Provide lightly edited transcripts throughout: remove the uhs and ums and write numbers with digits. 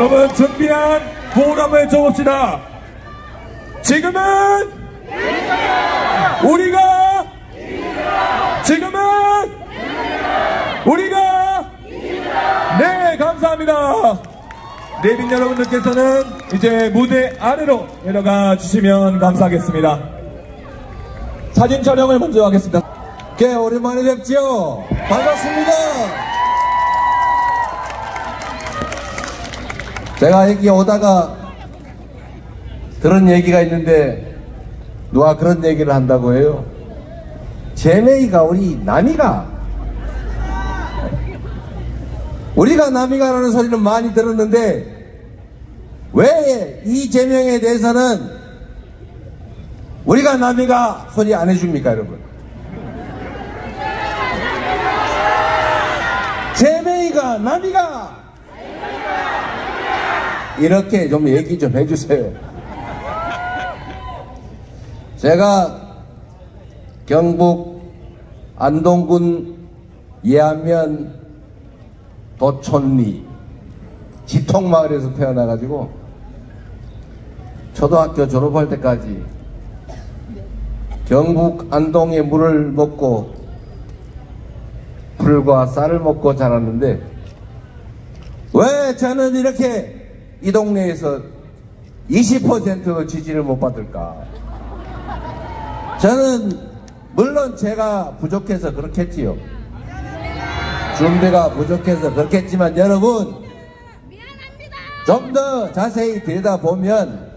여러분 준비한 구호 한번 외쳐봅시다. 지금은 우리가 지금은 우리가 네, 감사합니다. 내빈 여러분들께서는 이제 무대 아래로 내려가 주시면 감사하겠습니다. 사진 촬영을 먼저 하겠습니다. 네, 오랜만에 뵙죠. 반갑습니다. 제가 여기 오다가 들은 얘기가 있는데 누가 그런 얘기를 한다고 해요. 제메이가 우리 남이가, 우리가 남이가라는 소리는 많이 들었는데 왜 이 제명에 대해서는 우리가 남이가 소리 안 해줍니까, 여러분? 제메이가 남이가 이렇게 좀 얘기 좀 해주세요. 제가 경북 안동군 예안면 도촌리 지통마을에서 태어나가지고 초등학교 졸업할 때까지 경북 안동의 물을 먹고 풀과 쌀을 먹고 자랐는데 왜 저는 이렇게 이 동네에서 20%도 지지를 못 받을까? 저는 물론 제가 부족해서 그렇겠지요. 준비가 부족해서 그렇겠지만 여러분 좀 더 자세히 들여다보면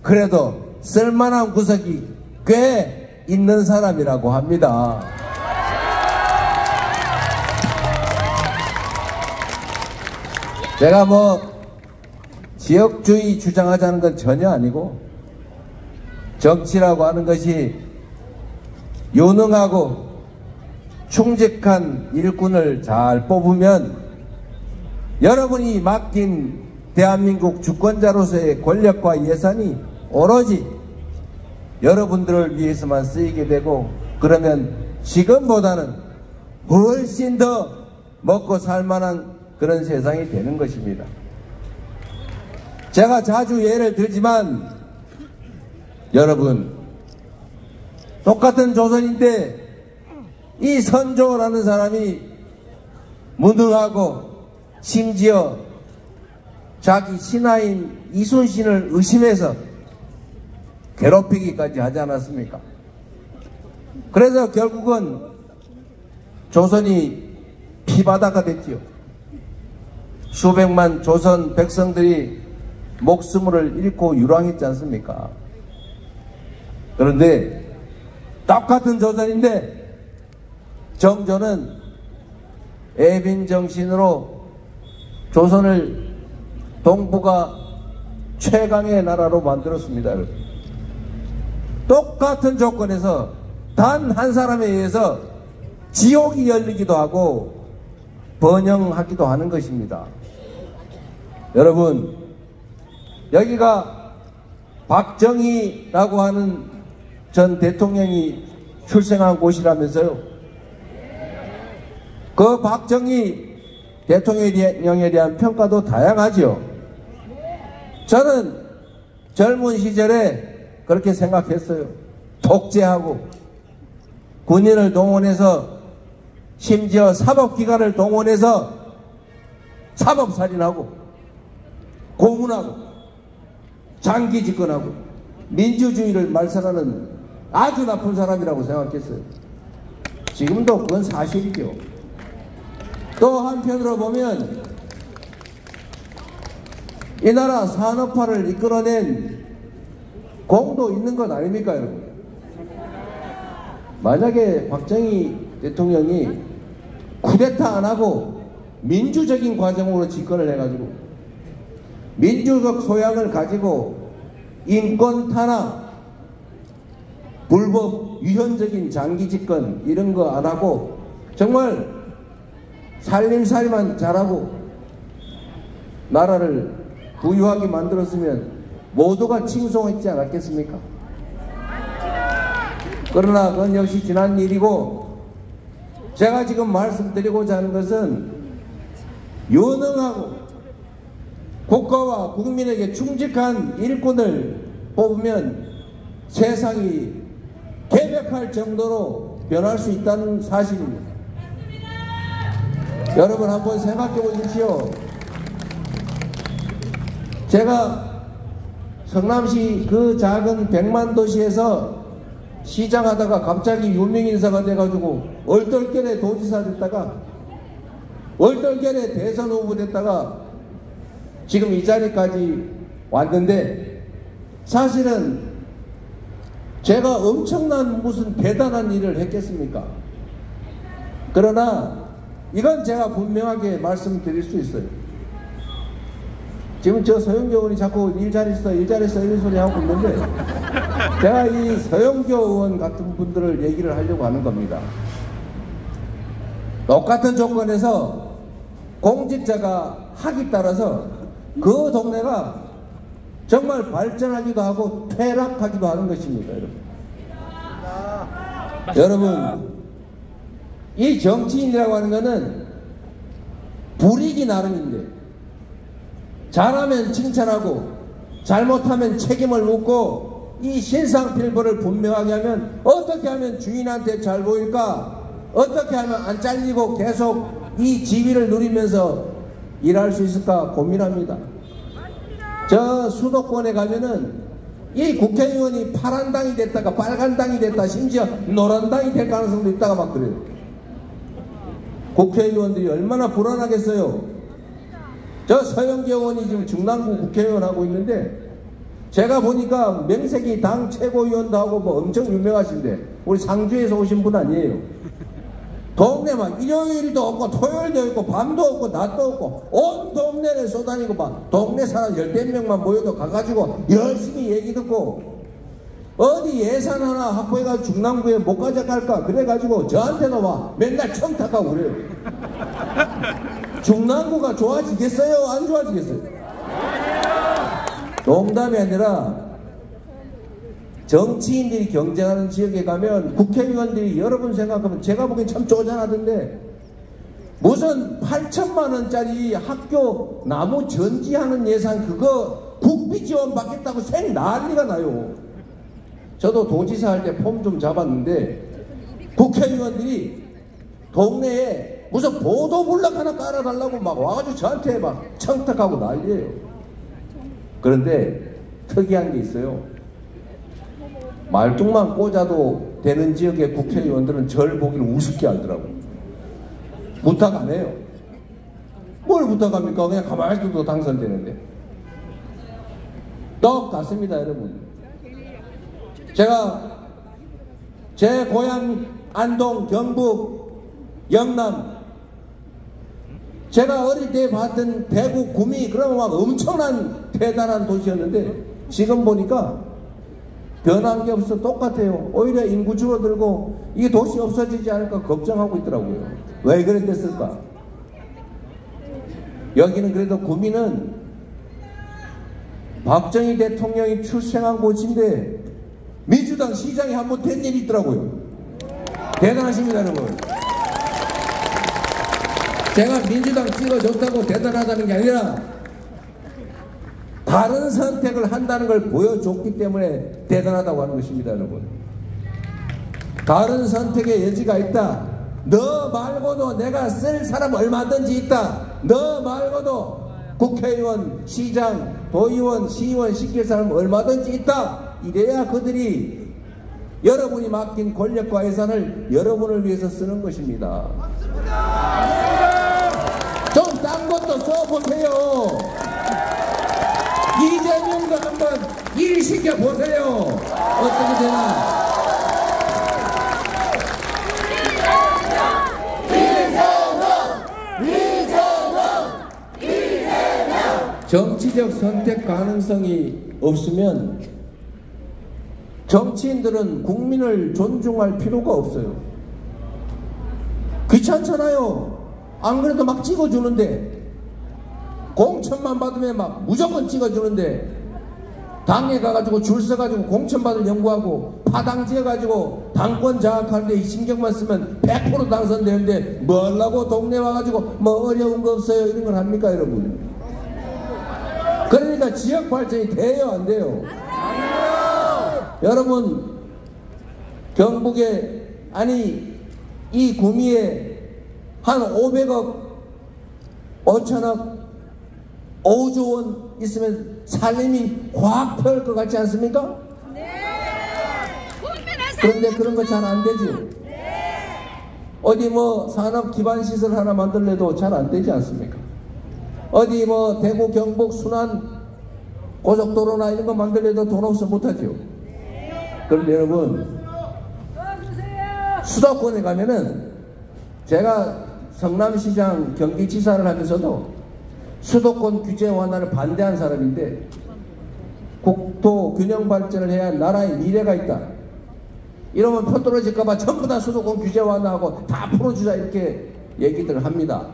그래도 쓸만한 구석이 꽤 있는 사람이라고 합니다. 제가 뭐 지역주의 주장하자는 건 전혀 아니고 정치라고 하는 것이 유능하고 충직한 일꾼을 잘 뽑으면 여러분이 맡긴 대한민국 주권자로서의 권력과 예산이 오로지 여러분들을 위해서만 쓰이게 되고 그러면 지금보다는 훨씬 더 먹고 살만한 그런 세상이 되는 것입니다. 제가 자주 예를 들지만 여러분 똑같은 조선인데 이 선조라는 사람이 무능하고 심지어 자기 신하인 이순신을 의심해서 괴롭히기까지 하지 않았습니까? 그래서 결국은 조선이 피바다가 됐지요. 수백만 조선 백성들이 목숨을 잃고 유랑했지 않습니까? 그런데 똑같은 조선인데 정조는 애빈정신으로 조선을 동북아 최강의 나라로 만들었습니다. 똑같은 조건에서 단 한 사람에 의해서 지옥이 열리기도 하고 번영하기도 하는 것입니다. 여러분 여기가 박정희라고 하는 전 대통령이 출생한 곳이라면서요. 그 박정희 대통령에 대한 평가도 다양하죠. 저는 젊은 시절에 그렇게 생각했어요. 독재하고 군인을 동원해서 심지어 사법기관을 동원해서 사법살인하고 고문하고 장기집권하고 민주주의를 말살하는 아주 나쁜 사람이라고 생각했어요. 지금도 그건 사실이죠. 또 한편으로 보면 이 나라 산업화를 이끌어낸 공도 있는 것 아닙니까, 여러분? 만약에 박정희 대통령이 쿠데타 안 하고 민주적인 과정으로 집권을 해가지고 민주적 소양을 가지고 인권 탄압, 불법 유연적인 장기 집권 이런 거 안 하고 정말 살림살이만 잘하고 나라를 부유하게 만들었으면 모두가 칭송했지 않았겠습니까? 그러나 그건 역시 지난 일이고 제가 지금 말씀드리고자 하는 것은 유능하고 국가와 국민에게 충직한 일꾼을 뽑으면 세상이 개벽할 정도로 변할 수 있다는 사실입니다. 여러분 한번 생각해 보십시오. 제가 성남시 그 작은 100만 도시에서 시장하다가 갑자기 유명인사가 돼가지고 얼떨결에 도지사 됐다가 얼떨결에 대선 후보 됐다가 지금 이 자리까지 왔는데, 사실은 제가 엄청난 무슨 대단한 일을 했겠습니까? 그러나 이건 제가 분명하게 말씀드릴 수 있어요. 지금 저 서영교 의원이 자꾸 일잘 있어 이런 소리 하고 있는데, 제가 이 서영교 의원 같은 분들을 얘기를 하려고 하는 겁니다. 똑같은 조건에서 공직자가 하기 따라서 그 동네가 정말 발전하기도 하고 퇴락하기도 하는 것입니다, 여러분. 여러분, 이 정치인이라고 하는 것은 불이기 나름인데, 잘하면 칭찬하고 잘못하면 책임을 묻고 이 신상필벌을 분명하게 하면 어떻게 하면 주인한테 잘 보일까? 어떻게 하면 안 잘리고 계속 이 지위를 누리면서 일할 수 있을까 고민합니다. 저 수도권에 가면은 이 국회의원이 파란 당이 됐다가 빨간 당이 됐다, 심지어 노란 당이 될 가능성도 있다가 막 그래요. 국회의원들이 얼마나 불안하겠어요. 저 서영교 의원이 지금 중랑구 국회의원 하고 있는데, 제가 보니까 명색이 당 최고위원도 하고 뭐 엄청 유명하신데, 우리 상주에서 오신 분 아니에요. 동네 막 일요일도 없고 토요일도 없고 밤도 없고 낮도 없고 온 동네를 쏘다니고 막 동네 사람 10-100명만 모여도 가가지고 열심히 얘기 듣고, 어디 예산 하나 확보해가지고 중랑구에 못 가져갈까 그래가지고 저한테도 막 맨날 청탁하고 그래요. 중랑구가 좋아지겠어요? 안 좋아지겠어요? 농담이 아니라 정치인들이 경쟁하는 지역에 가면 국회의원들이 여러분 생각하면 제가 보기엔 참 쪼잔하던데, 무슨 8천만 원짜리 학교 나무 전지하는 예산 그거 국비 지원 받겠다고 생 난리가 나요. 저도 도지사 할 때 폼 좀 잡았는데 국회의원들이 동네에 무슨 보도블럭 하나 깔아달라고 막 와가지고 저한테 막 청탁하고 난리예요. 그런데 특이한 게 있어요. 말뚝만 꽂아도 되는 지역의 국회의원들은 절 보기를 우습게 알더라고요. 부탁 안 해요. 뭘 부탁합니까? 그냥 가만히 있어도 당선되는데. 똑같습니다, 여러분. 제가 제 고향 안동, 경북, 영남, 제가 어릴 때 봤던 대구, 구미, 그런 막 엄청난 대단한 도시였는데 지금 보니까 변한 게 없어 똑같아요. 오히려 인구 줄어들고 이 도시 없어지지 않을까 걱정하고 있더라고요. 왜 그랬을까? 여기는 그래도 구미는 박정희 대통령이 출생한 곳인데 민주당 시장이 한번 된 일이 있더라고요. 대단하십니다, 여러분. 제가 민주당 찍어줬다고 대단하다는 게 아니라 다른 선택을 한다는 걸 보여줬기 때문에 대단하다고 하는 것입니다, 여러분. 다른 선택의 여지가 있다. 너 말고도 내가 쓸 사람 얼마든지 있다. 너 말고도 국회의원, 시장, 도의원, 시의원 시킬 사람 얼마든지 있다. 이래야 그들이 여러분이 맡긴 권력과 예산을 여러분을 위해서 쓰는 것입니다. 좀 딴 것도 써보세요. 이재명도 한번 일 시켜보세요. 어떻게 되나? 정치적 선택 가능성이 없으면 정치인들은 국민을 존중할 필요가 없어요. 귀찮잖아요. 안 그래도 막 찍어주는데, 공천만 받으면 막 무조건 찍어주는데, 당에 가가지고 줄 서가지고 공천받을 연구하고 파당 지어가지고 당권 장악하는데 신경만 쓰면 100% 당선되는데 뭐하려고 동네 와가지고 뭐 어려운 거 없어요 이런 걸 합니까, 여러분? 그러니까 지역 발전이 돼요, 안 돼요? 여러분, 경북에, 아니, 이 구미에 한 500억, 5천억, 5조 원 있으면 살림이 확 펼 것 같지 않습니까? 그런데 그런 거 잘 안 되죠. 어디 뭐 산업 기반 시설 하나 만들래도 잘 안 되지 않습니까? 어디 뭐 대구 경북 순환 고속도로나 이런 거 만들래도 돈 없어 못하죠. 그런데 여러분, 수도권에 가면은, 제가 성남시장 경기지사를 하면서도 수도권 규제 완화를 반대한 사람인데, 국토 균형 발전을 해야 나라의 미래가 있다, 이러면 표 떨어질까봐 전부 다 수도권 규제 완화하고 다 풀어주자, 이렇게 얘기들을 합니다.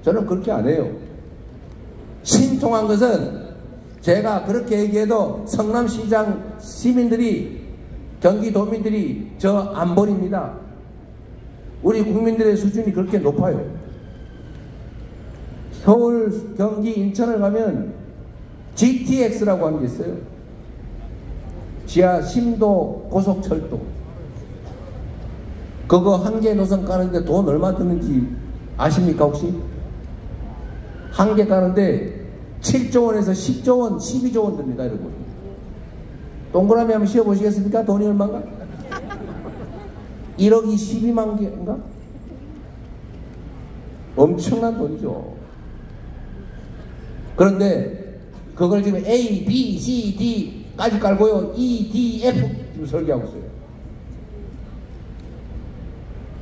저는 그렇게 안 해요. 신통한 것은 제가 그렇게 얘기해도 성남시장 시민들이, 경기도민들이 저 안 버립니다. 우리 국민들의 수준이 그렇게 높아요. 서울, 경기, 인천을 가면 GTX라고 하는 게 있어요. 지하 심도 고속철도. 그거 한 개 노선 까는데 돈 얼마 드는지 아십니까 혹시? 한 개 까는데 7조 원에서 10조 원, 12조 원 듭니다, 여러분. 동그라미 한번 씌워보시겠습니까? 돈이 얼마인가? 1억이 12만 개인가? 엄청난 돈이죠. 그런데 그걸 지금 A, B, C, D까지 깔고요, E, D, F 지금 설계하고 있어요.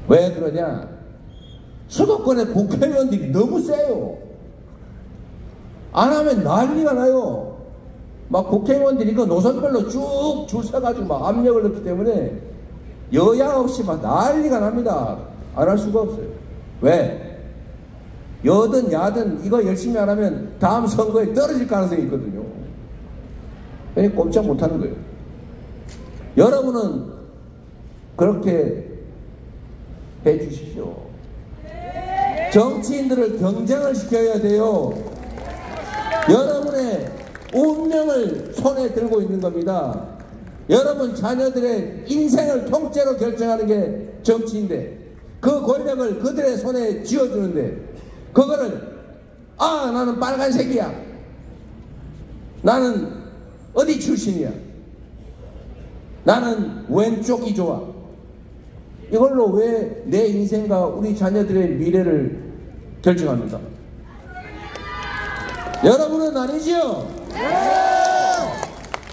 왜 그러냐? 수도권의 국회의원들이 너무 세요. 안 하면 난리가 나요. 막 국회의원들이 그 노선별로 쭉 줄 서가지고 막 압력을 넣기 때문에 여야 없이 막 난리가 납니다. 안 할 수가 없어요. 왜? 여든 야든 이거 열심히 안 하면 다음 선거에 떨어질 가능성이 있거든요. 그러니까 꼼짝 못 하는 거예요. 여러분은 그렇게 해 주십시오. 정치인들을 경쟁을 시켜야 돼요. 여러분의 운명을 손에 들고 있는 겁니다. 여러분 자녀들의 인생을 통째로 결정하는 게 정치인데, 그 권력을 그들의 손에 쥐어주는데, 그거를 나는 빨간색이야, 나는 어디 출신이야, 나는 왼쪽이 좋아, 이걸로 왜 내 인생과 우리 자녀들의 미래를 결정합니까? 여러분은 아니지요?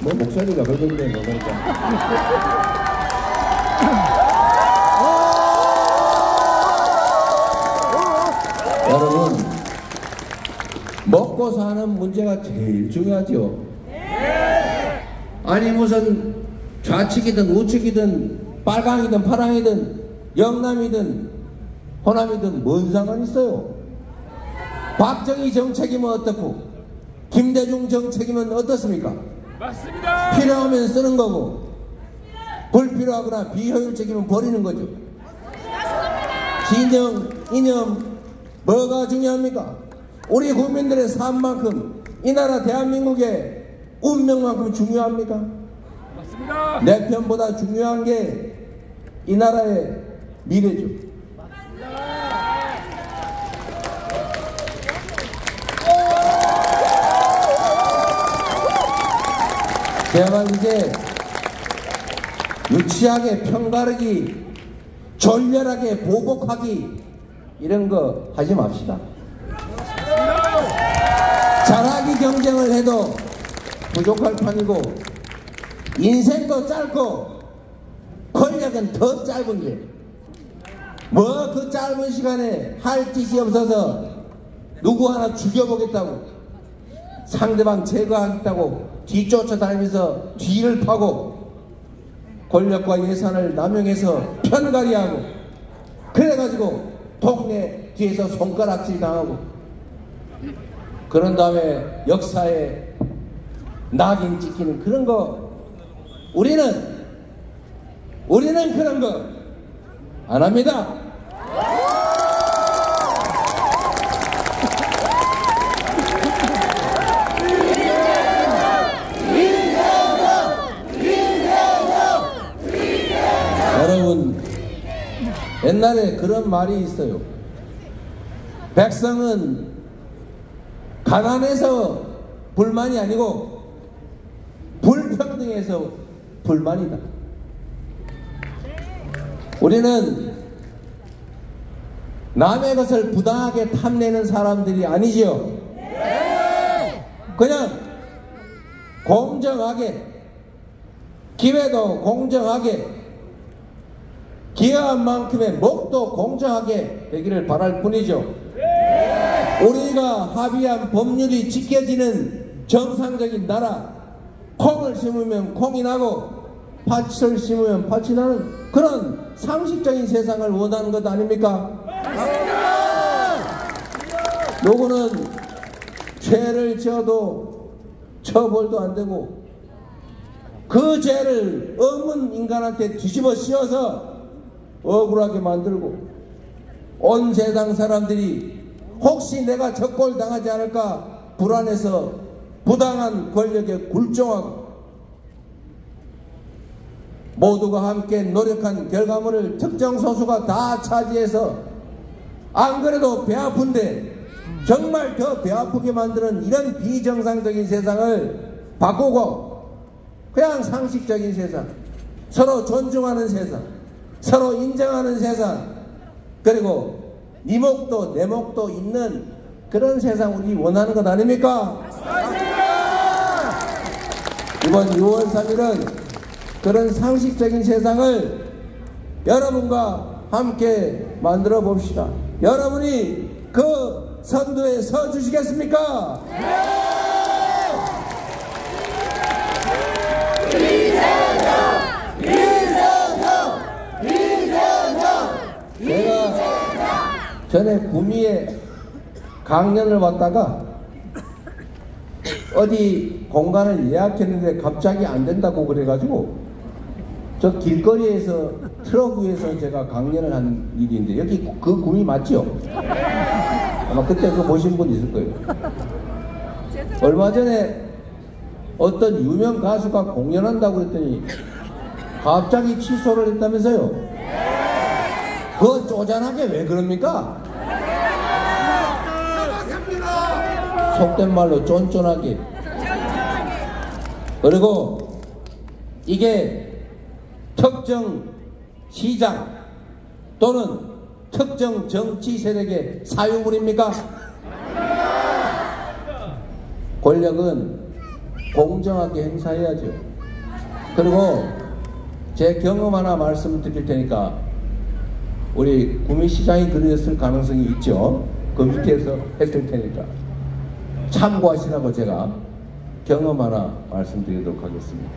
뭐 목소리가 그런데 뭐 그러니까. 여러분, 먹고 사는 문제가 제일 중요하죠. 아니 무슨 좌측이든 우측이든 빨강이든 파랑이든 영남이든 호남이든 뭔 상관 있어요? 박정희 정책이면 어떻고 김대중 정책이면 어떻습니까? 맞습니다. 필요하면 쓰는 거고, 불필요하거나 비효율적이면 버리는 거죠. 진영, 이념 뭐가 중요합니까? 우리 국민들의 삶만큼, 이 나라 대한민국의 운명만큼 중요합니까? 맞습니다. 내 편보다 중요한 게 이 나라의 미래죠. 제발 이제 유치하게 편가르기, 졸렬하게 보복하기 이런 거 하지 맙시다. 잘하기 경쟁을 해도 부족할 판이고, 인생도 짧고 권력은 더 짧은 게, 뭐 그 짧은 시간에 할 짓이 없어서 누구 하나 죽여보겠다고, 상대방 제거하겠다고 뒤쫓아다니면서 뒤를 파고 권력과 예산을 남용해서 편가리하고, 그래가지고 동네 뒤에서 손가락질 당하고, 그런 다음에 역사에 낙인 찍히는 그런 거, 우리는 그런 거 안 합니다. 옛날에 그런 말이 있어요. 백성은 가난해서 불만이 아니고 불평등해서 불만이다. 우리는 남의 것을 부당하게 탐내는 사람들이 아니지요. 그냥 공정하게, 기회도 공정하게, 기여한 만큼의 목도 공정하게 되기를 바랄 뿐이죠. 우리가 합의한 법률이 지켜지는 정상적인 나라, 콩을 심으면 콩이 나고 팥을 심으면 팥이 나는 그런 상식적인 세상을 원하는 것 아닙니까? 누구는 죄를 지어도 처벌도 안 되고 그 죄를 없는 인간한테 뒤집어 씌워서 억울하게 만들고 온 세상 사람들이 혹시 내가 적골 당하지 않을까 불안해서 부당한 권력에 굴종하고 모두가 함께 노력한 결과물을 특정 소수가 다 차지해서 안 그래도 배 아픈데 정말 더 배 아프게 만드는 이런 비정상적인 세상을 바꾸고 그냥 상식적인 세상, 서로 존중하는 세상, 서로 인정하는 세상, 그리고 네 목도 내 목도 있는 그런 세상 우리 원하는 것 아닙니까? 이번 6월 3일은 그런 상식적인 세상을 여러분과 함께 만들어 봅시다. 여러분이 그 선두에 서 주시겠습니까? 내가 전에 구미에 강연을 왔다가 어디 공간을 예약했는데 갑자기 안 된다고 그래가지고 저 길거리에서 트럭 위에서 제가 강연을 한 일인데 여기 그 구미 맞죠? 아마 그때 그거 보신 분 있을 거예요. 얼마 전에 어떤 유명 가수가 공연한다고 그랬더니 갑자기 취소를 했다면서요. 그거 쪼잔하게 왜 그럽니까? 속된 말로 쫀쫀하게. 그리고 이게 특정 시장 또는 특정 정치 세력의 사유물입니까? 권력은 공정하게 행사해야죠. 그리고 제 경험 하나 말씀드릴 테니까 우리 구미시장이 그랬을 가능성이 있죠. 그 밑에서 했을 테니까 참고하시라고 제가 경험 하나 말씀드리도록 하겠습니다.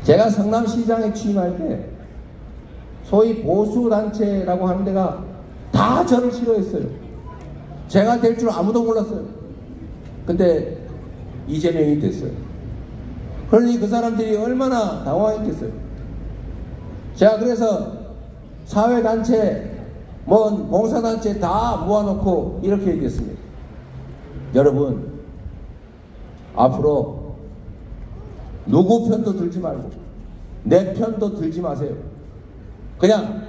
제가 성남시장에 취임할 때 소위 보수단체라고 하는 데가 다 저를 싫어했어요. 제가 될 줄 아무도 몰랐어요. 근데 이재명이 됐어요. 그러니 그 사람들이 얼마나 당황했겠어요. 제가 그래서 사회단체, 봉사단체 다 모아놓고 이렇게 얘기했습니다. 여러분, 앞으로 누구 편도 들지 말고 내 편도 들지 마세요. 그냥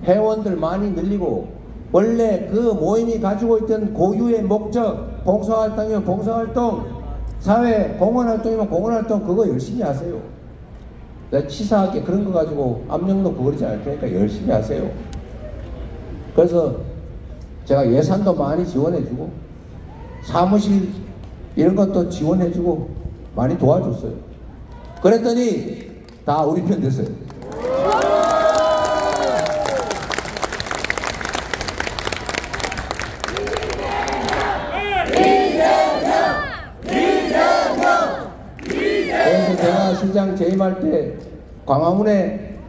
회원들 많이 늘리고 원래 그 모임이 가지고 있던 고유의 목적, 봉사활동이면 봉사활동, 사회 공헌활동이면 공헌활동 그거 열심히 하세요. 내가 치사하게 그런 거 가지고 압력 놓고 그러지 않을 테니까 열심히 하세요. 그래서 제가 예산도 많이 지원해주고 사무실 이런 것도 지원해주고 많이 도와줬어요. 그랬더니 다 우리 편 됐어요. 그래서 제가 시장 재임할 때 광화문에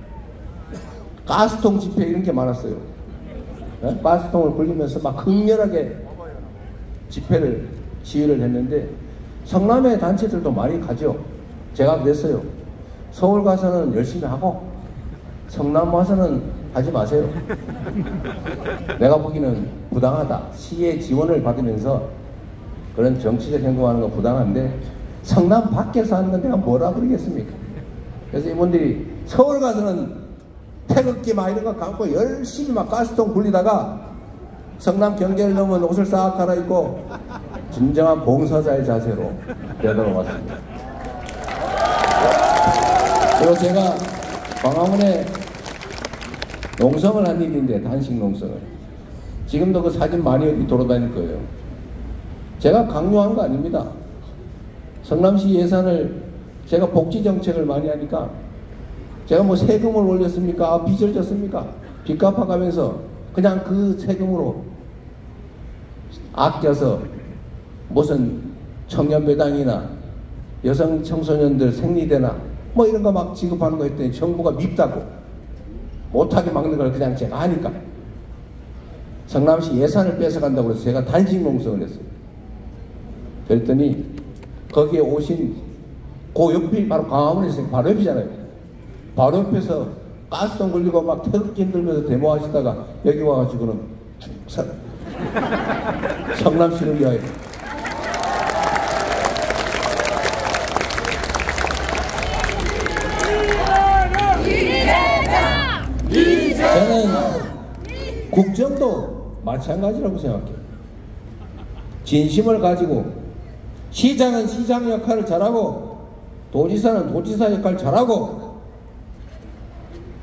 가스통 집회 이런 게 많았어요. 네? 가스통을 굴리면서 막 극렬하게 집회를 시위를 했는데 성남의 단체들도 많이 가죠. 제가 그랬어요. 서울 가서는 열심히 하고 성남 와서는 하지 마세요. 내가 보기에는 부당하다. 시의 지원을 받으면서 그런 정치적 행동하는 건 부당한데 성남 밖에서 하는 건 내가 뭐라 그러겠습니까? 그래서 이분들이 서울 가서는 태극기 막 이런 거 감고 열심히 막 가스통 굴리다가 성남 경계를 넘은 옷을 싹 갈아입고 진정한 봉사자의 자세로 되돌아왔습니다. 그리고 제가 광화문에 농성을 한 일인데, 단식 농성을. 지금도 그 사진 많이 어디 돌아다닐 거예요. 제가 강요한 거 아닙니다. 성남시 예산을 제가 복지 정책을 많이 하니까 제가 뭐 세금을 올렸습니까? 빚을 졌습니까? 빚 갚아가면서 그냥 그 세금으로 아껴서 무슨 청년배당이나 여성 청소년들 생리대나 뭐 이런 거 막 지급하는 거 했더니 정부가 밉다고 못하게 막는 걸 그냥 제가 하니까 성남시 예산을 뺏어간다고 해서 제가 단식 농성을 했어요. 그랬더니 거기에 오신 그 옆이 바로 광화문에 있으니까 바로 옆이잖아요. 바로 옆에서 가스통 걸리고 막 태극기 흔들면서 데모하시다가 여기 와가지고는 성남시를 위하여 저는 국정도 마찬가지라고 생각해요. 진심을 가지고 시장은 시장 역할을 잘하고 도지사는 도지사 역할을 잘하고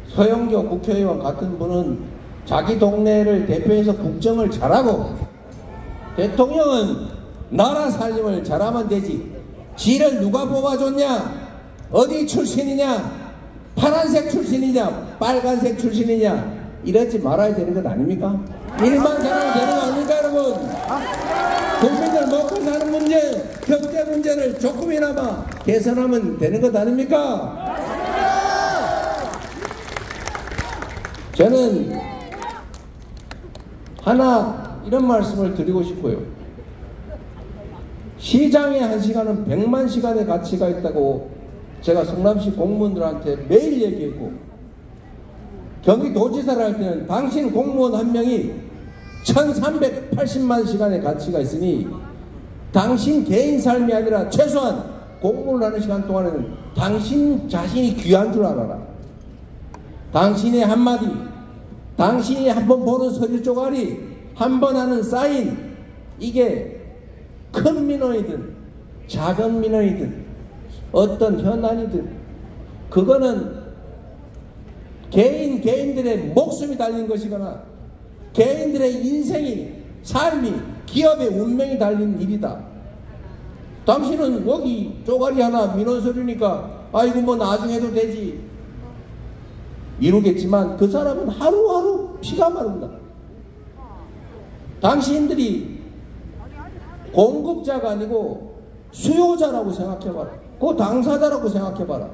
서영교 국회의원 같은 분은 자기 동네를 대표해서 국정을 잘하고 대통령은 나라 살림을 잘하면 되지 지를 누가 뽑아줬냐 어디 출신이냐 파란색 출신이냐 빨간색 출신이냐 이러지 말아야 되는 것 아닙니까? 일만 잘하면 되는 거 아닙니까 여러분? 국민들 먹고 사는 문제 경제 문제를 조금이나마 개선하면 되는 것 아닙니까? 저는 하나 이런 말씀을 드리고 싶어요. 시장의 1시간은 100만 시간의 가치가 있다고 제가 성남시 공무원들한테 매일 얘기했고 경기도지사를 할 때는 당신 공무원 한 명이 1380만 시간의 가치가 있으니 당신 개인 삶이 아니라 최소한 공무를 하는 시간 동안에는 당신 자신이 귀한 줄 알아라. 당신의 한마디, 당신이 한번 보는 서류 쪼가리, 한번 하는 사인, 이게 큰 민원이든 작은 민원이든 어떤 현안이든 그거는 개인들의 목숨이 달린 것이거나 개인들의 인생이, 삶이, 기업의 운명이 달린 일이다. 당신은 여기 쪼가리 하나 민원 서류니까 아이고 뭐 나중에 해도 되지 이러겠지만 그 사람은 하루하루 피가 마른다. 당신들이 공급자가 아니고 수요자라고 생각해봐라. 그 당사자라고 생각해봐라.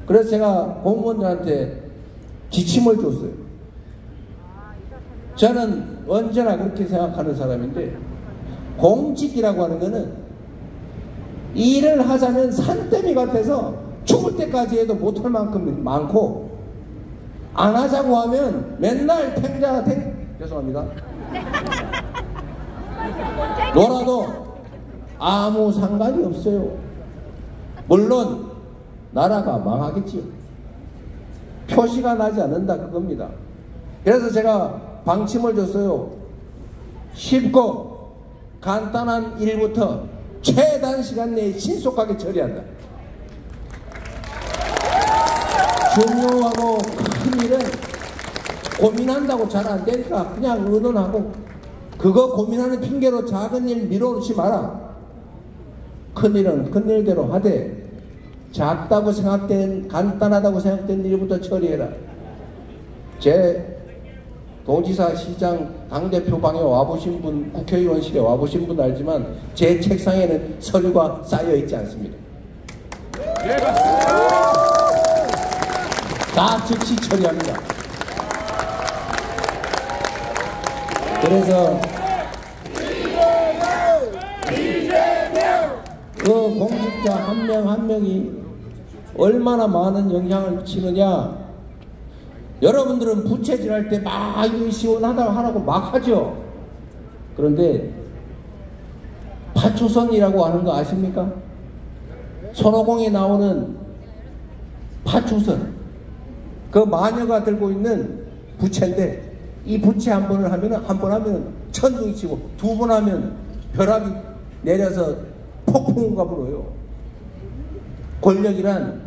그래서 제가 공무원들한테 지침을 줬어요. 저는 언제나 그렇게 생각하는 사람인데 공직이라고 하는 거는 일을 하자면 산더미 같아서 죽을 때까지 해도 못할 만큼 많고 안 하자고 하면 맨날 죄송합니다. 놀아도 아무 상관이 없어요. 물론 나라가 망하겠지요. 표시가 나지 않는다 그겁니다. 그래서 제가 방침을 줬어요. 쉽고 간단한 일부터 최단 시간 내에 신속하게 처리한다. 중요하고 큰 일은 고민한다고 잘 안 되니까 그냥 의논하고 그거 고민하는 핑계로 작은 일 미뤄놓지 마라. 큰 일은 큰 일대로 하되 작다고 생각된 간단하다고 생각된 일부터 처리해라. 제 도지사, 시장, 당대표 방에 와보신 분, 국회의원실에 와보신 분 알지만 제 책상에는 서류가 쌓여있지 않습니다. 다 즉시 처리합니다. 그래서 그 공직자 한 명 한 명이 얼마나 많은 영향을 미치느냐. 여러분들은 부채질 할 때 막 시원하다고 하라고 막 하죠. 그런데 파초선이라고 하는 거 아십니까? 손오공에 나오는 파초선, 그 마녀가 들고 있는 부채인데 이 부채 한 번 하면 천둥이 치고 두 번 하면 벼락이 내려서 폭풍우가 불어요. 권력이란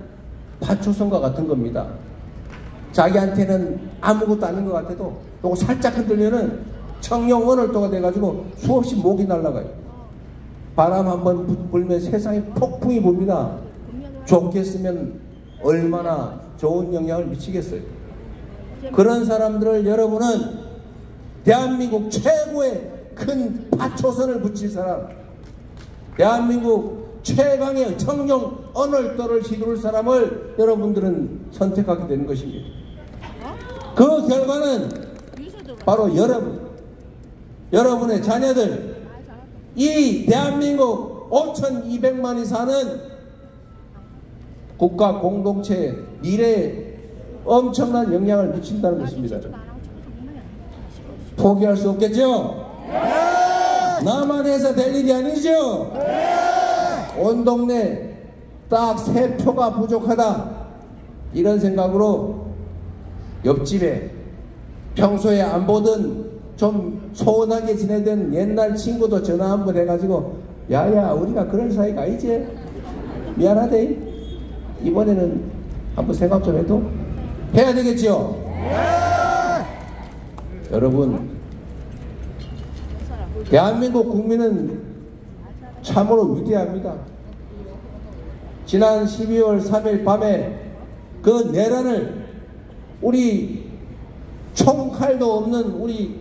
파초성과 같은 겁니다. 자기한테는 아무것도 아닌 것 같아도 요거 살짝 흔들면은 청룡 원월도가 돼가지고 수없이 목이 날아가요. 바람 한번 불면 세상에 폭풍이 붑니다. 좋겠으면 얼마나 좋은 영향을 미치겠어요. 그런 사람들을 여러분은 대한민국 최고의 큰 파초선을 붙일 사람, 대한민국 최강의 청룡 언월도를 휘두를 사람을 여러분들은 선택하게 되는 것입니다. 그 결과는 바로 여러분의 자녀들, 이 대한민국 5,200만이 사는 국가 공동체의 미래에 엄청난 영향을 미친다는 것입니다. 포기할 수 없겠죠? 나만 해서 될 일이 아니죠? 온 동네 딱 3표가 부족하다 이런 생각으로 옆집에 평소에 안 보던 좀 소원하게 지내던 옛날 친구도 전화 한번 해가지고 야야 우리가 그런 사이가 아니지? 미안하대. 이번에는 한번 생각 좀 해도 해야 되겠죠? 여러분, 대한민국 국민은 참으로 위대합니다. 지난 12월 3일 밤에 그 내란을 우리 총칼도 없는 우리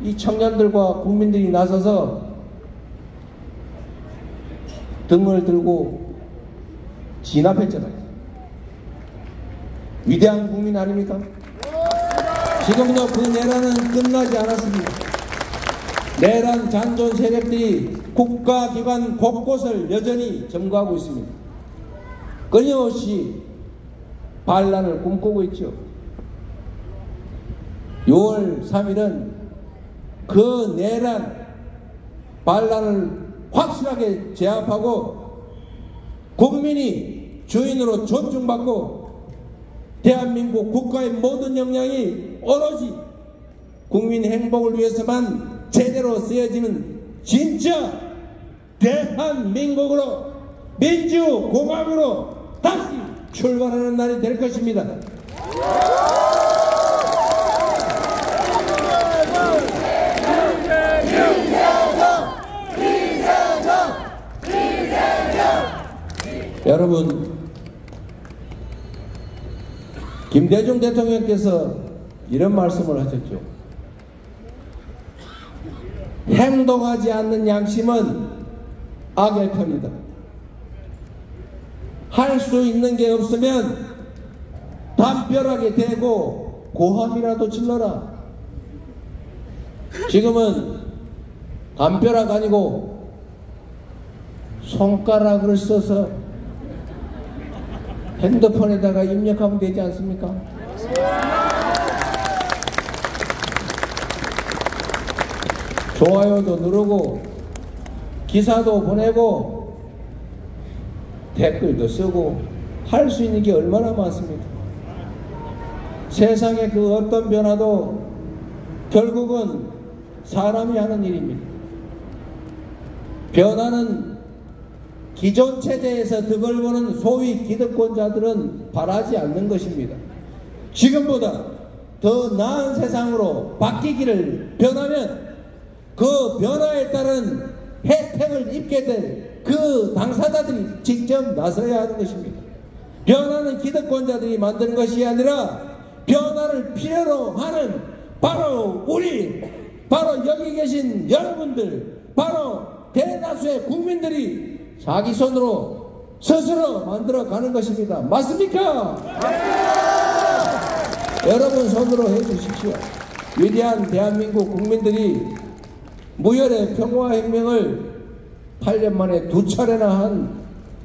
이 청년들과 국민들이 나서서 등을 들고 진압했잖아요. 위대한 국민 아닙니까? 지금도 그 내란은 끝나지 않았습니다. 내란 잔존 세력들이 국가기관 곳곳을 여전히 점거하고 있습니다. 끊임없이 반란을 꿈꾸고 있죠. 6월 3일은 그 내란 반란을 확실하게 제압하고 국민이 주인으로 존중받고 대한민국 국가의 모든 역량이 오로지 국민 행복을 위해서만 제대로 쓰여지는 진짜 대한민국으로 민주공화국으로 다시 출발하는 날이 될 것입니다. 여러분, 김대중 대통령께서 이런 말씀을 하셨죠. 행동하지 않는 양심은 악의 편이다. 할 수 있는 게 없으면 담벼락에 대고 고함이라도 질러라. 지금은 담벼락 아니고 손가락을 써서 핸드폰에다가 입력하면 되지 않습니까? 좋아요도 누르고 기사도 보내고 댓글도 쓰고 할 수 있는 게 얼마나 많습니까? 세상의 그 어떤 변화도 결국은 사람이 하는 일입니다. 변화는 기존 체제에서 득을 보는 소위 기득권자들은 바라지 않는 것입니다. 지금보다 더 나은 세상으로 바뀌기를 변하면 그 변화에 따른 혜택을 입게 될 그 당사자들이 직접 나서야 하는 것입니다. 변화는 기득권자들이 만드는 것이 아니라 변화를 필요로 하는 바로 우리, 바로 여기 계신 여러분들, 바로 대다수의 국민들이 자기 손으로 스스로 만들어가는 것입니다. 맞습니까? 여러분 손으로 해주십시오. 위대한 대한민국 국민들이 무혈의 평화혁명을 8년 만에 2차례나 한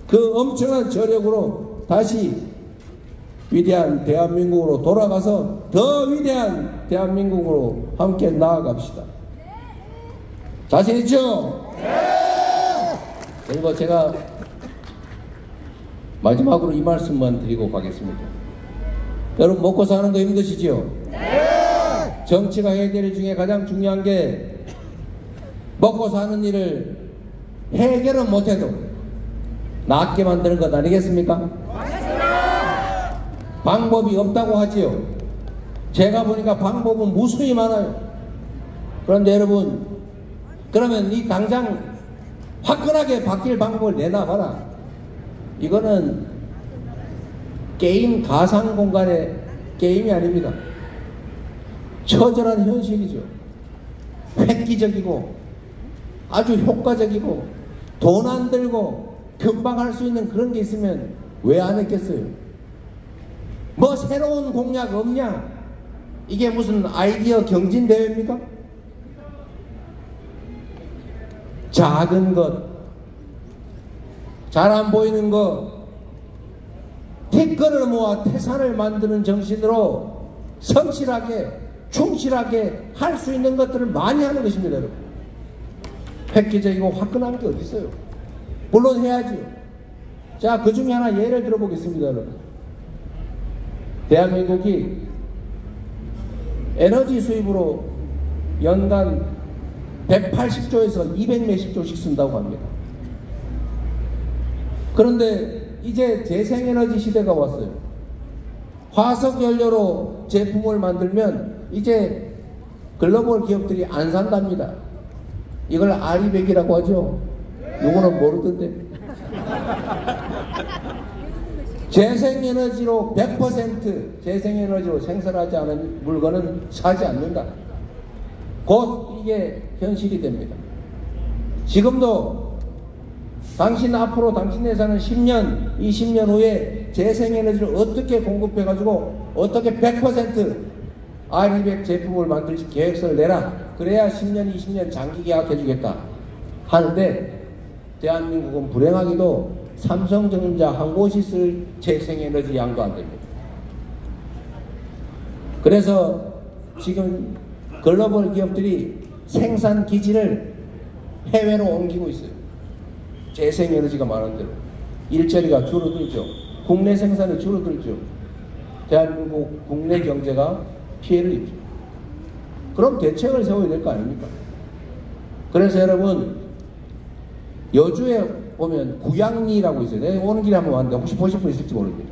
그 엄청난 저력으로 다시 위대한 대한민국으로 돌아가서 더 위대한 대한민국으로 함께 나아갑시다. 자신 있죠? 그리고 제가 마지막으로 이 말씀만 드리고 가겠습니다. 여러분 먹고 사는 거 힘드시죠? 네! 정치가 해야 될 일 중에 가장 중요한 게 먹고 사는 일을 해결은 못해도 낫게 만드는 것 아니겠습니까? 맞습니다. 방법이 없다고 하지요. 제가 보니까 방법은 무수히 많아요. 그런데 여러분, 그러면 이 당장 화끈하게 바뀔 방법을 내놔봐라. 이거는 게임 가상 공간의 게임이 아닙니다. 처절한 현실이죠. 획기적이고 아주 효과적이고 돈 안 들고 금방 할 수 있는 그런 게 있으면 왜 안 했겠어요? 뭐 새로운 공약 없냐? 이게 무슨 아이디어 경진 대회입니까? 작은 것, 잘 안 보이는 것, 티끌을 모아 태산을 만드는 정신으로 성실하게 충실하게 할 수 있는 것들을 많이 하는 것입니다. 여러분. 획기적이고 화끈한 게 어디 있어요? 물론 해야지요. 자, 그 중에 하나 예를 들어보겠습니다. 여러분. 대한민국이 에너지 수입으로 연간 180조에서 200몇십 조씩 쓴다고 합니다. 그런데 이제 재생에너지 시대가 왔어요. 화석연료로 제품을 만들면 이제 글로벌 기업들이 안 산답니다. 이걸 아리백이라고 하죠. 요거는 모르던데. 재생에너지로 100% 재생에너지로 생산하지 않은 물건은 사지 않는다. 곧 이게 현실이 됩니다. 지금도 앞으로 당신 회사는 10년, 20년 후에 재생에너지를 어떻게 공급해가지고 어떻게 100% R200 제품을 만들지 계획서를 내라. 그래야 10년, 20년 장기 계약해주겠다 하는데 대한민국은 불행하게도 삼성전자 한 곳이 쓸 재생에너지 양도 안 됩니다. 그래서 지금 글로벌 기업들이 생산 기지를 해외로 옮기고 있어요. 재생에너지가 많은 대로. 일자리가 줄어들죠. 국내 생산이 줄어들죠. 대한민국 국내 경제가 피해를 입죠. 그럼 대책을 세워야 될 거 아닙니까? 그래서 여러분, 여주에 보면 구양리라고 있어요. 내가 오는 길에 한번 왔는데 혹시 보실 분 있을지 모르겠어요.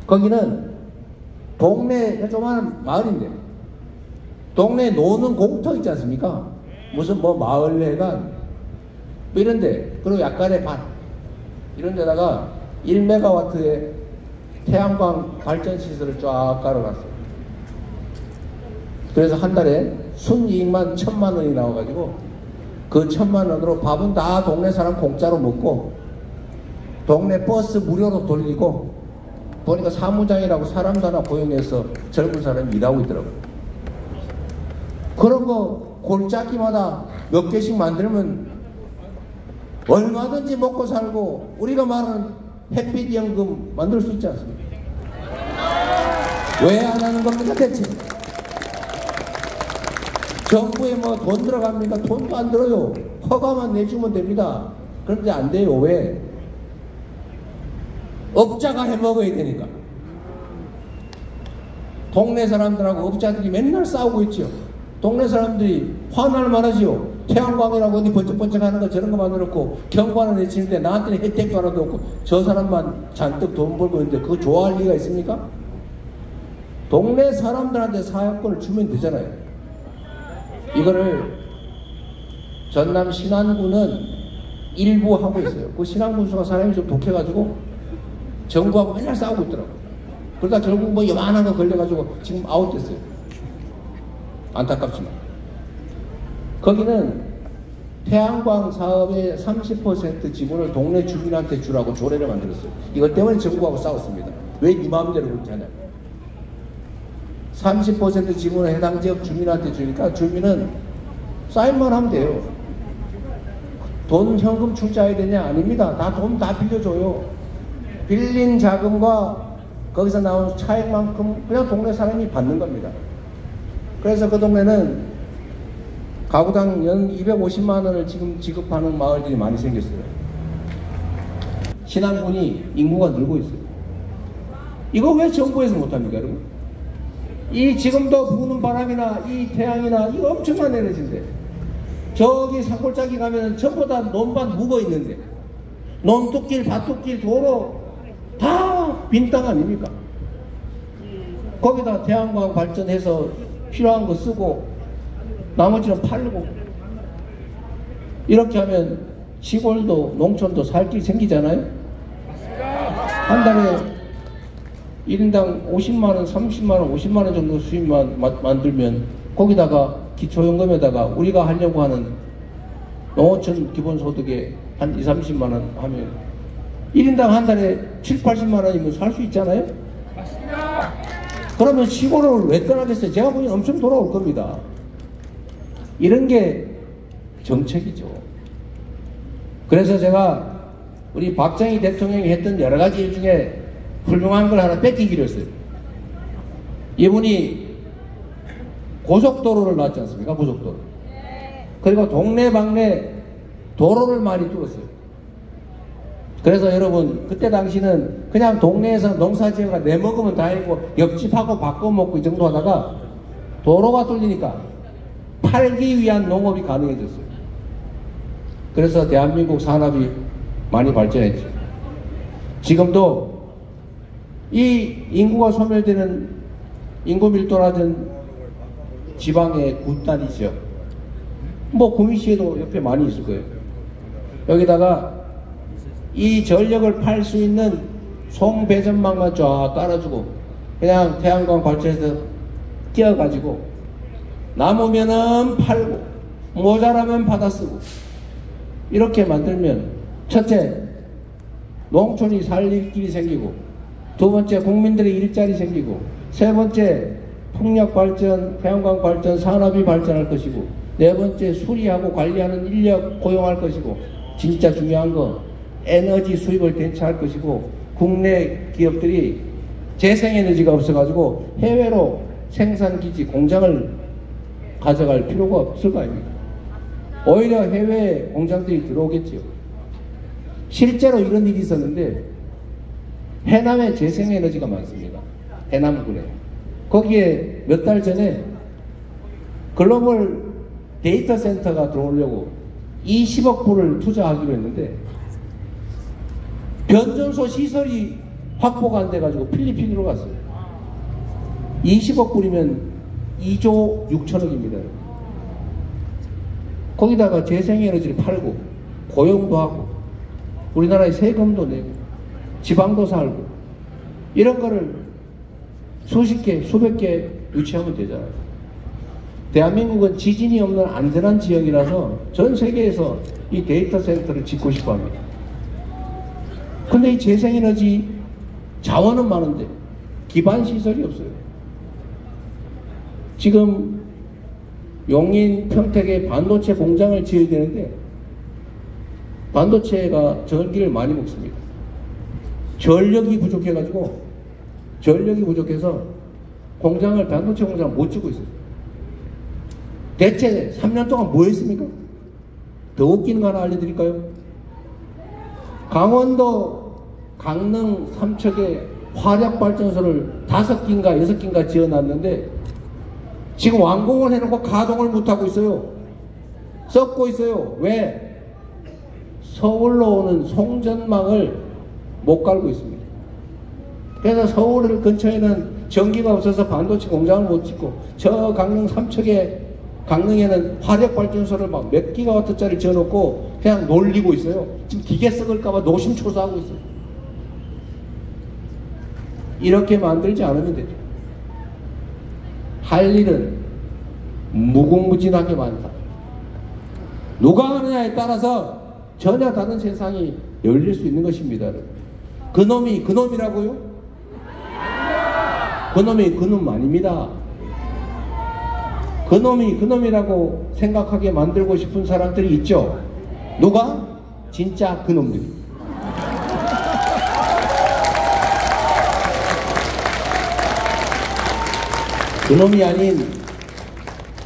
거기는 동네 조그마한 마을인데 동네에 노는 공터 있지 않습니까? 무슨 뭐 마을회관 이런데, 그리고 약간의 밭 이런 데다가 1메가와트의 태양광 발전 시설을 쫙 깔아놨어요. 그래서 한 달에 순이익만 1,000만 원이 나와가지고 그 1,000만 원으로 밥은 다 동네 사람 공짜로 먹고 동네 버스 무료로 돌리고, 보니까 사무장이라고 사람도 하나 고용해서 젊은 사람이 일하고 있더라고요. 그런 거 골짜기마다 몇 개씩 만들면 얼마든지 먹고 살고 우리가 말하는 햇빛연금 만들 수 있지 않습니까? 왜 안 하는 겁니까 대체? 정부에 뭐 돈 들어갑니까? 돈도 안 들어요. 허가만 내주면 됩니다. 그런데 안 돼요. 왜? 업자가 해먹어야 되니까. 동네 사람들하고 업자들이 맨날 싸우고 있죠. 동네 사람들이 화날 만하지요. 태양광이라고 어디 번쩍번쩍 하는 거 저런 거 만들었고 경관을 내치는데 나한테는 혜택도 하나도 없고 저 사람만 잔뜩 돈 벌고 있는데 그거 좋아할 리가 있습니까? 동네 사람들한테 사용권을 주면 되잖아요. 이거를 전남 신안군은 일부 하고 있어요. 그 신안군수가 사람이 좀 독해가지고 정부하고 맨날 싸우고 있더라고요. 그러다 결국 뭐 요만한 거 걸려가지고 지금 아웃됐어요. 안타깝지만. 거기는 태양광 사업의 30% 지분을 동네 주민한테 주라고 조례를 만들었어요. 이것 때문에 정부하고 싸웠습니다. 왜 네 마음대로 그렇게 하냐. 30% 지분을 해당 지역 주민한테 주니까 주민은 사인만 하면 돼요. 돈 현금 출자해야 되냐? 아닙니다. 다 돈 다 빌려줘요. 빌린 자금과 거기서 나온 차액만큼 그냥 동네 사람이 받는 겁니다. 그래서 그 동네는 가구당 연 250만 원을 지금 지급하는 마을들이 많이 생겼어요. 신안군이 인구가 늘고 있어요. 이거 왜 정부에서 못합니까, 여러분? 이 지금도 부는 바람이나 이 태양이나 이거 엄청난 에너지인데, 저기 산골짜기 가면은 전부 다 논밭 묵어 있는데, 논뚝길, 밭뚝길, 도로 다 빈 땅 아닙니까? 거기다 태양광 발전해서 필요한 거 쓰고 나머지는 팔고, 이렇게 하면 시골도 농촌도 살 길 생기잖아요. 한 달에 1인당 50만원, 30만원, 50만원 정도 수입만 만들면 거기다가 기초연금에다가 우리가 하려고 하는 농어촌 기본소득에 한 2, 30만원 하면 1인당 한 달에 7, 80만원이면 살 수 있잖아요. 맞습니다. 그러면 시골을 왜 떠나겠어요? 제가 보기엔 엄청 돌아올 겁니다. 이런 게 정책이죠. 그래서 제가 우리 박정희 대통령이 했던 여러 가지 일 중에 훌륭한 걸 하나 뺏기기로 했어요. 이분이 고속도로를 놨지 않습니까? 고속도로. 그리고 동네방네 도로를 많이 뚫었어요. 그래서 여러분, 그때 당시는 그냥 동네에서 농사지어가 내먹으면 다행이고 옆집하고 바꿔먹고 이 정도 하다가 도로가 뚫리니까 팔기 위한 농업이 가능해졌어요. 그래서 대한민국 산업이 많이 발전했죠. 지금도 이 인구가 소멸되는 인구 밀도 낮은 지방의 굿단이 지역, 뭐 구미시에도 옆에 많이 있을 거예요. 여기다가 이 전력을 팔 수 있는 송배전망만 쫙 깔아주고 그냥 태양광 발전해서 끼워가지고 남으면은 팔고 모자라면 받아쓰고 이렇게 만들면, 첫째, 농촌이 살릴 길이 생기고, 두 번째, 국민들의 일자리 생기고, 세 번째, 풍력 발전, 태양광 발전, 산업이 발전할 것이고, 네 번째, 수리하고 관리하는 인력 고용할 것이고, 진짜 중요한 거 에너지 수입을 대체할 것이고, 국내 기업들이 재생에너지가 없어가지고 해외로 생산기지, 공장을 가져갈 필요가 없을 거 아닙니까? 오히려 해외 공장들이 들어오겠지요. 실제로 이런 일이 있었는데, 해남에 재생에너지가 많습니다. 해남군에. 거기에 몇 달 전에 글로벌 데이터 센터가 들어오려고 20억 불을 투자하기로 했는데, 변전소 시설이 확보가 안 돼가지고 필리핀으로 갔어요. 20억 불이면 2조 6천억입니다. 거기다가 재생에너지를 팔고 고용도 하고 우리나라에 세금도 내고 지방도 살고, 이런 거를 수십 개, 수백 개 유치하면 되잖아요. 대한민국은 지진이 없는 안전한 지역이라서 전 세계에서 이 데이터 센터를 짓고 싶어 합니다. 근데 이 재생에너지 자원은 많은데 기반 시설이 없어요. 지금 용인, 평택에 반도체 공장을 지어야 되는데 반도체가 전기를 많이 먹습니다. 전력이 부족해서 반도체 공장을 못 짓고 있어요. 대체 3년 동안 뭐 했습니까? 더 웃기는 거 하나 알려드릴까요? 강원도 강릉 삼척에 화력발전소를 5개인가 6개인가 지어놨는데 지금 완공을 해놓고 가동을 못하고 있어요. 썩고 있어요. 왜? 서울로 오는 송전망을 못 깔고 있습니다. 그래서 서울 근처에는 전기가 없어서 반도체 공장을 못 짓고, 저 강릉 강릉에는 화력발전소를 막 몇 기가와트짜리 지어놓고 그냥 놀리고 있어요. 지금 기계 썩을까봐 노심초사하고 있어요. 이렇게 만들지 않으면 되죠. 할 일은 무궁무진하게 많다. 누가 하느냐에 따라서 전혀 다른 세상이 열릴 수 있는 것입니다. 그놈이 그놈이라고요? 그놈이 그놈 아닙니다. 그놈이 그놈이라고 생각하게 만들고 싶은 사람들이 있죠. 누가? 진짜 그놈들이. 그놈이 아닌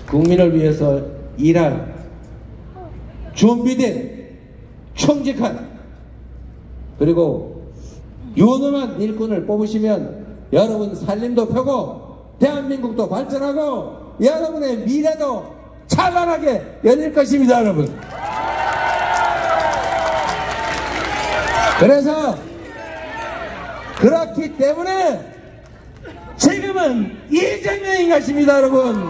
국민을 위해서 일할 준비된 청직한 그리고 유능한 일꾼을 뽑으시면 여러분 살림도 펴고 대한민국도 발전하고 여러분의 미래도 찬란하게 열릴 것입니다, 여러분. 그래서 그렇기 때문에 지금은 이재명인 것입니다, 여러분.